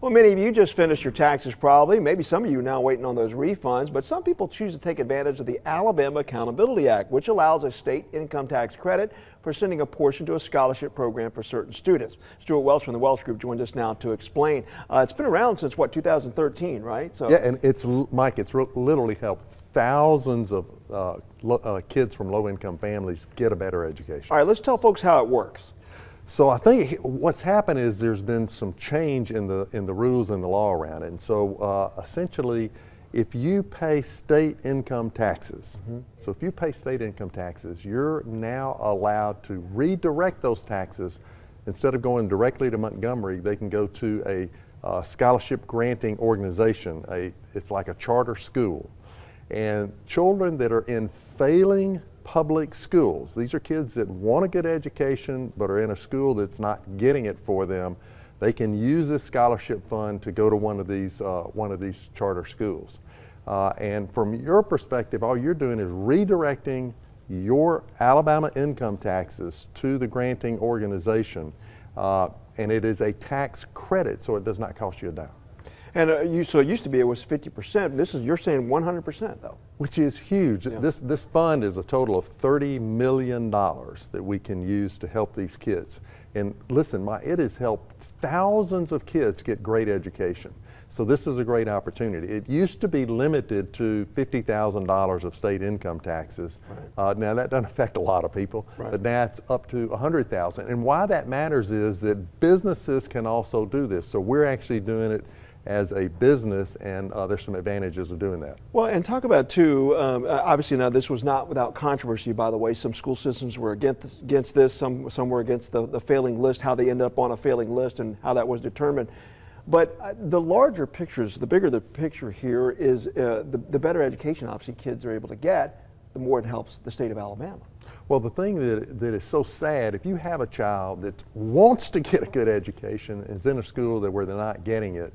Well, many of you just finished your taxes probably. Maybe some of you are now waiting on those refunds, but some people choose to take advantage of the Alabama Accountability Act, which allows a state income tax credit for sending a portion to a scholarship program for certain students. Stewart Welch from the Welch Group joins us now to explain. It's been around since, what, 2013, right? So, yeah, and it's, Mike, it's literally helped thousands of kids from low-income families get a better education. All right, let's tell folks how it works. So I think what's happened is there's been some change in the rules and the law around it. And so essentially, if you pay state income taxes, so if you pay state income taxes, you're now allowed to redirect those taxes. Instead of going directly to Montgomery, they can go to a scholarship granting organization. It's like a charter school. And children that are in failing public schools, these are kids that want a good education but are in a school that's not getting it for them, they can use this scholarship fund to go to one of these charter schools. And from your perspective, all you're doing is redirecting your Alabama income taxes to the granting organization, and it is a tax credit, so it does not cost you a dime. And so it used to be it was 50%. You're saying 100% though. Which is huge. Yeah. This fund is a total of $30 million that we can use to help these kids. And listen, it has helped thousands of kids get great education. So this is a great opportunity. It used to be limited to $50,000 of state income taxes. Right. Now that doesn't affect a lot of people, right, but now it's up to $100,000. And why that matters is that businesses can also do this. So we're actually doing it as a business, and there's some advantages of doing that. Well, and talk about too, obviously now this was not without controversy, by the way. Some school systems were against this, some were against the failing list, how they ended up on a failing list and how that was determined. But the larger pictures, the bigger the picture here is the better education obviously kids are able to get, the more it helps the state of Alabama. Well, the thing that is so sad, if you have a child that wants to get a good education, is in a school where they're not getting it,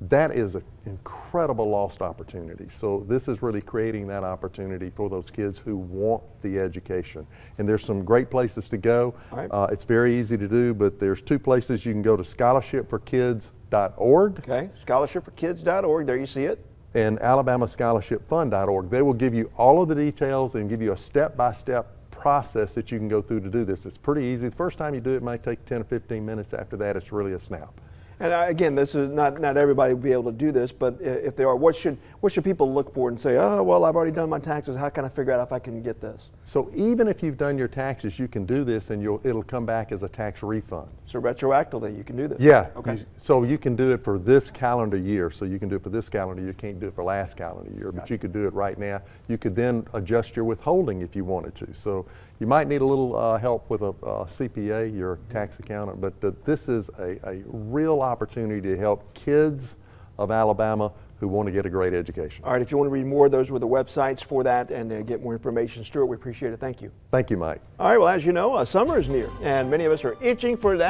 that is an incredible lost opportunity. So this is really creating that opportunity for those kids who want the education. And there's some great places to go. Right. It's very easy to do, but there's two places you can go to: scholarshipforkids.org. Okay, scholarshipforkids.org, there you see it. And alabamascholarshippfund.org. They will give you all of the details and give you a step-by-step process that you can go through to do this. It's pretty easy. The first time you do it might take 10 or 15 minutes. After that, it's really a snap. And again, this is not everybody will be able to do this, but if they are, what should people look for and say, oh, well, I've already done my taxes, how can I figure out if I can get this? So even if you've done your taxes, you can do this and it'll come back as a tax refund. So retroactively, you can do this? Yeah. Okay. So you can do it for this calendar year. So you can do it for this calendar year. You can't do it for last calendar year, but you could do it right now. You could then adjust your withholding if you wanted to. So you might need a little help with a CPA, your tax accountant, but this is a real opportunity to help kids of Alabama who want to get a great education. All right, if you want to read more, those were the websites for that, and get more information. Stuart, we appreciate it. Thank you. Thank you, Mike. All right, well, as you know, summer is near, and many of us are itching for that.